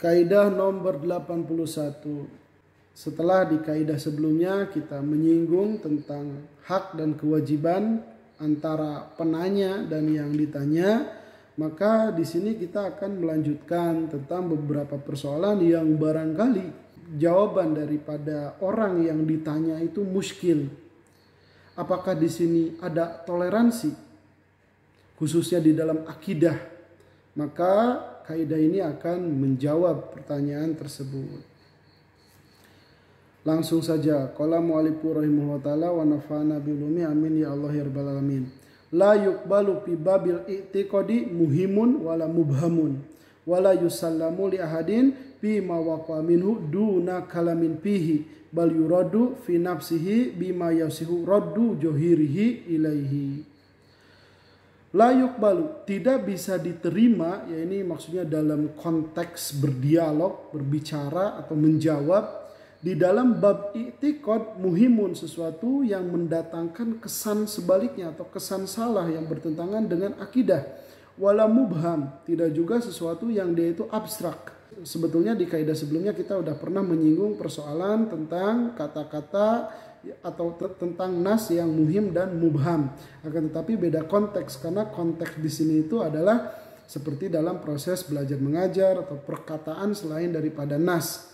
Kaidah nomor 81. Setelah di kaidah sebelumnya kita menyinggung tentang hak dan kewajiban antara penanya dan yang ditanya, maka di sini kita akan melanjutkan tentang beberapa persoalan yang barangkali jawaban daripada orang yang ditanya itu muskil. Apakah di sini ada toleransi khususnya di dalam akidah? Maka kaidah ini akan menjawab pertanyaan tersebut. Langsung saja, qala mu'allifu rahimahullah ta'ala wa nafa'ana bilumi amin ya Allah ya rabbal alamin. La yuqbalu fi babil i'tiqadi muhimun wala mubhamun wala yusallamu li ahadin fi ma waqa minhu duna kalamin fihi bal yuradu fi nafsihi bima yasihu raddu johirihi ilaihi. La yuqbalu, tidak bisa diterima, ya ini maksudnya dalam konteks berdialog, berbicara atau menjawab. Di dalam bab i'tiqad muhimun, sesuatu yang mendatangkan kesan sebaliknya atau kesan salah yang bertentangan dengan akidah. Wala mubham, tidak juga sesuatu yang dia itu abstrak. Sebetulnya di kaidah sebelumnya kita udah pernah menyinggung persoalan tentang kata-kata atau tentang nas yang muhim dan mubham. Akan tetapi beda konteks, karena konteks di sini itu adalah seperti dalam proses belajar mengajar atau perkataan selain daripada nas.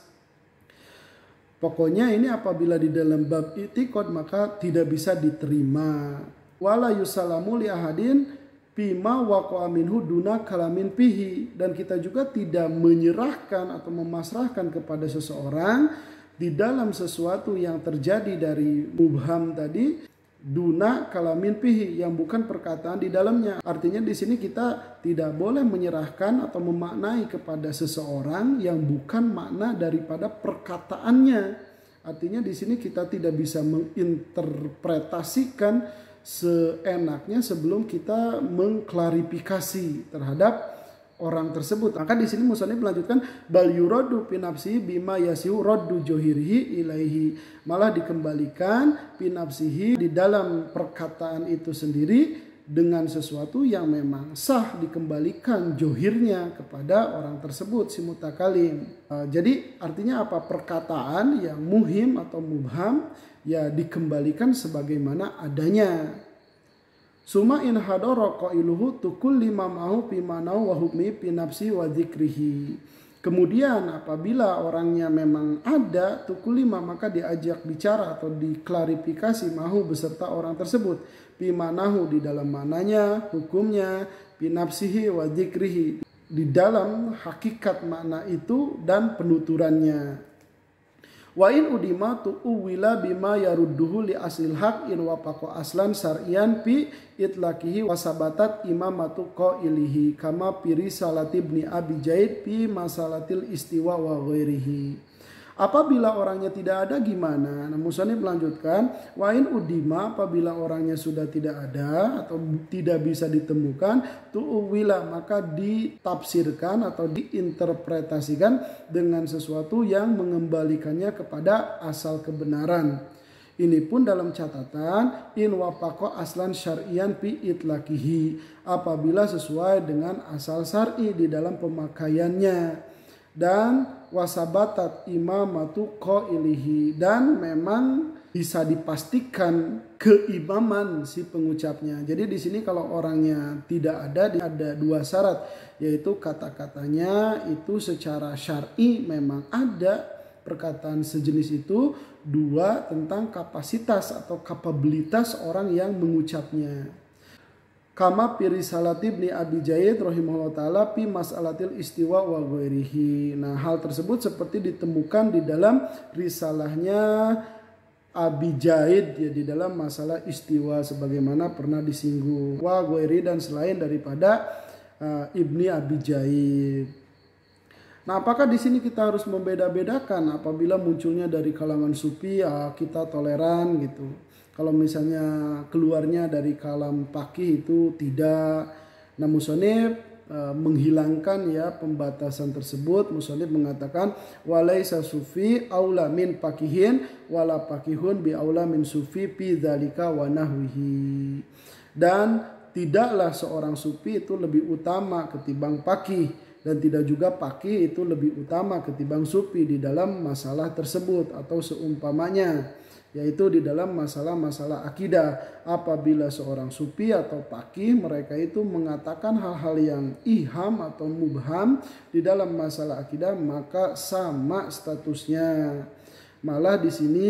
Pokoknya ini apabila di dalam bab i'tiqad maka tidak bisa diterima. Wala yusalamu li ahadin bima waqa'a minhu duna kalamin fihi, dan kita juga tidak menyerahkan atau memasrahkan kepada seseorang di dalam sesuatu yang terjadi dari mubham tadi duna kalamin fihi, yang bukan perkataan di dalamnya. Artinya di sini kita tidak boleh menyerahkan atau memaknai kepada seseorang yang bukan makna daripada perkataannya. Artinya di sini kita tidak bisa menginterpretasikan seenaknya sebelum kita mengklarifikasi terhadap orang tersebut. Maka di sini musannif melanjutkan bal yuradu fi nafsihi bima yasihu raddu johirihi ilaihi, malah dikembalikan fi nafsihi di dalam perkataan itu sendiri dengan sesuatu yang memang sah, dikembalikan johirnya kepada orang tersebut si mutakalim. Jadi artinya apa? Perkataan yang muhim atau mubham ya dikembalikan sebagaimana adanya. Suma in hadara qailuhu tukul lima mahu fi manau wa hukmi fi nafsi wa dzikrihi. Kemudian apabila orangnya memang ada tukul lima, maka diajak bicara atau diklarifikasi mahu beserta orang tersebut. Fi manahu, di dalam mananya, hukumnya, fi nafsihi wa dzikrihi, di dalam hakikat makna itu dan penuturannya. Wa in udima tu'uwila bima yarudduhu li aslil haq in wafaqo aslan syar'iyan fi itlaqihi wasabatat imamatu qailihi kama piri salat ibni abi jaid fi masalatil istiwa wa ghairihi. Apabila orangnya tidak ada gimana? Nah, musannif melanjutkan, wa in udima, apabila orangnya sudah tidak ada atau tidak bisa ditemukan, tu'uwila, maka ditafsirkan atau diinterpretasikan dengan sesuatu yang mengembalikannya kepada asal kebenaran. Ini pun dalam catatan in wafaqo aslan syar'iyan fi itlaqihi, apabila sesuai dengan asal syar'i di dalam pemakaiannya. Dan wasabatat imamatu qailihi, dan memang bisa dipastikan keimaman si pengucapnya. Jadi di sini kalau orangnya tidak ada dua syarat, yaitu kata-katanya itu secara syar'i memang ada perkataan sejenis itu, dua tentang kapasitas atau kapabilitas orang yang mengucapnya. Kama pirisalat ibni abi jaid rahimahullah ta'ala fi mas'alatil istiwa wa ghairihi. Nah, hal tersebut seperti ditemukan di dalam risalahnya Abi Jaid, ya, di dalam masalah istiwa sebagaimana pernah disinggung. Wa ghairi, dan selain daripada ibni abi jaid. Nah, apakah di sini kita harus membeda-bedakan? Apabila munculnya dari kalangan sufi, ya kita toleran gitu. Kalau misalnya keluarnya dari kalam faqih itu tidak. Nah, musannif menghilangkan ya pembatasan tersebut. Musannif mengatakan walaisa sufi aula min faqihin wala faqihun bi aula min sufi fi dzalika wa nahwihi. Dan tidaklah seorang sufi itu lebih utama ketimbang faqih, dan tidak juga paki itu lebih utama ketimbang sufi di dalam masalah tersebut atau seumpamanya, yaitu di dalam masalah-masalah akidah. Apabila seorang sufi atau paki mereka itu mengatakan hal-hal yang iham atau mubham di dalam masalah akidah, maka sama statusnya. Malah di sini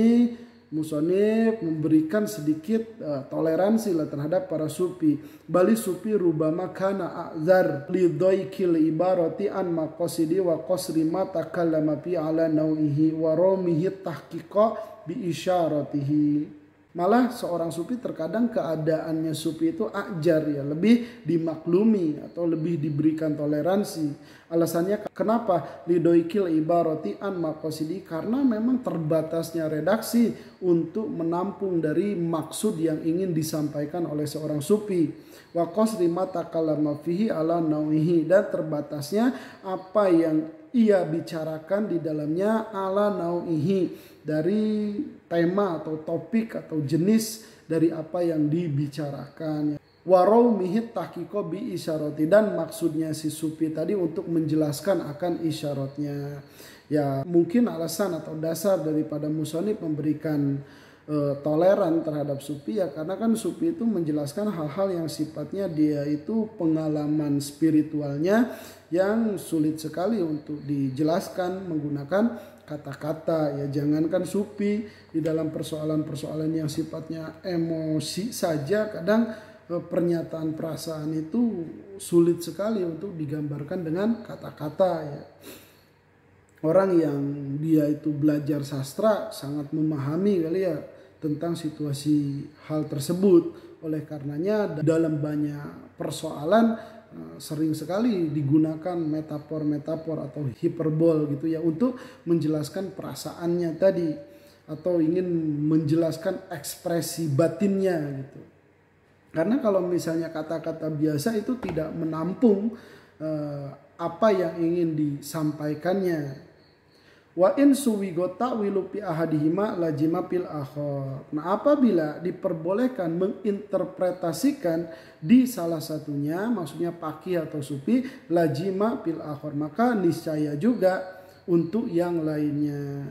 musonif memberikan sedikit toleransi lah terhadap para sufi. Bali sufi rubama kana a'zar li dhaikil ibarati an maqasidi wa qasri ma takallama fi ala nau'ihi wa ramihi tahqiqa bi isyaratihi. Malah seorang sufi terkadang keadaannya sufi itu ajar ya, lebih dimaklumi atau lebih diberikan toleransi. Alasannya kenapa? Lidoikil ibarati an maqasidi, karena memang terbatasnya redaksi untuk menampung dari maksud yang ingin disampaikan oleh seorang sufi. Wa qasri ma takallama fihi ala nau'ihi, dan terbatasnya apa yang ia bicarakan di dalamnya ala nau'ihi, dari tema atau topik atau jenis dari apa yang dibicarakan. Warau mihit tahqiqo bi isyarati, dan maksudnya si sufi tadi untuk menjelaskan akan isyaratnya. Ya mungkin alasan atau dasar daripada musonif memberikan toleran terhadap sufi ya karena kan sufi itu menjelaskan hal-hal yang sifatnya dia itu pengalaman spiritualnya yang sulit sekali untuk dijelaskan menggunakan kata-kata. Ya jangankan sufi, di dalam persoalan-persoalan yang sifatnya emosi saja kadang pernyataan perasaan itu sulit sekali untuk digambarkan dengan kata-kata ya. Orang yang dia itu belajar sastra sangat memahami kali ya tentang situasi hal tersebut. Oleh karenanya dalam banyak persoalan sering sekali digunakan metafor-metafor atau hiperbol gitu ya untuk menjelaskan perasaannya tadi atau ingin menjelaskan ekspresi batinnya gitu. Karena kalau misalnya kata-kata biasa itu tidak menampung apa yang ingin disampaikannya. Wa in suwigo ta'wilu pi ahadihima lajima pil akhar. Nah, apabila diperbolehkan menginterpretasikan di salah satunya, maksudnya paqih atau sufi, lajima pil akhar, maka niscaya juga untuk yang lainnya.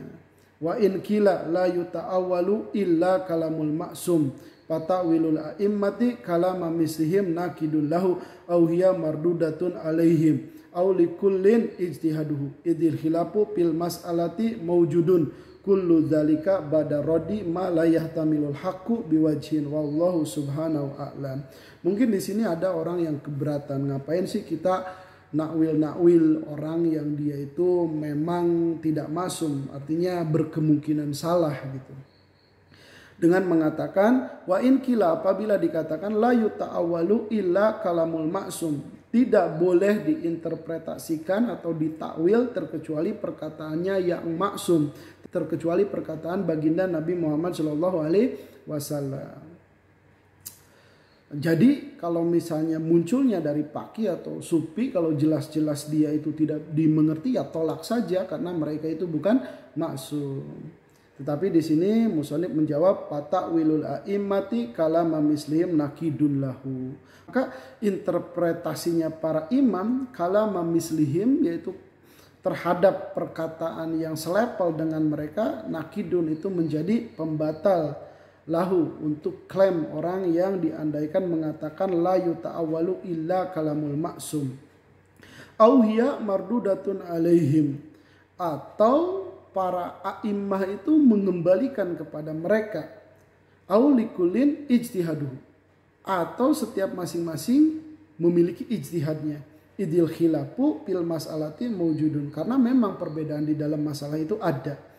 Wa in kila la yuta'awwalu illa kalamul ma'sum fatawilul a'immati kalama mislihim nakidul lahu aw hiya mardudatun alaihim aw likullin ijtihaduhu idil khilafu fil mas'alati mawjudun kullu dzalika ba'da raddi ma la yahtamilul haqqu biwajhin wallahu subhanahu a'lam. Mungkin di sini ada orang yang keberatan, ngapain sih kita nakwil orang yang dia itu memang tidak masum, artinya berkemungkinan salah gitu. Dengan mengatakan wa in kila, apabila dikatakan la yuta'awwalu illa kalamul maksum, tidak boleh diinterpretasikan atau ditakwil terkecuali perkataannya yang maksum, terkecuali perkataan baginda Nabi Muhammad SAW. Jadi kalau misalnya munculnya dari paqih atau sufi, kalau jelas-jelas dia itu tidak dimengerti ya tolak saja karena mereka itu bukan maksum. Tetapi di sini musonif menjawab fatawilul a'immati kalama mislihim nakidun lahu. Maka interpretasinya para imam kalama mislihim, yaitu terhadap perkataan yang selepel dengan mereka, nakidun itu menjadi pembatal lahu untuk klaim orang yang diandaikan mengatakan la yuta'awwalu illa kalamul maksum. Au hiya mardudatun alaihim, atau para a'immah itu mengembalikan kepada mereka. Au likulin ijtihaduhu, atau setiap masing-masing memiliki ijtihadnya. Idil khilafu fil mas'alati mawjudun, karena memang perbedaan di dalam masalah itu ada.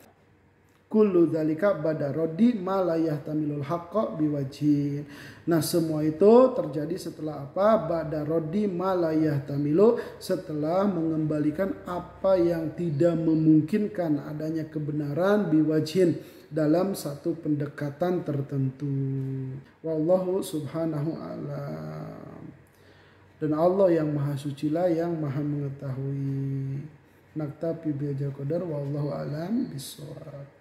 Kullu dzalika ba'da raddi ma la yahtamilul haqqa biwajhin. Nah, semua itu terjadi setelah apa? Ba'da raddi ma la yahtamilu, setelah mengembalikan apa yang tidak memungkinkan adanya kebenaran biwajhin, dalam satu pendekatan tertentu. Wallahu subhanahu a'lam. Dan Allah yang maha suci lah yang maha mengetahui. Naktafi bihadzal qadar wallahu a'lam bishawab.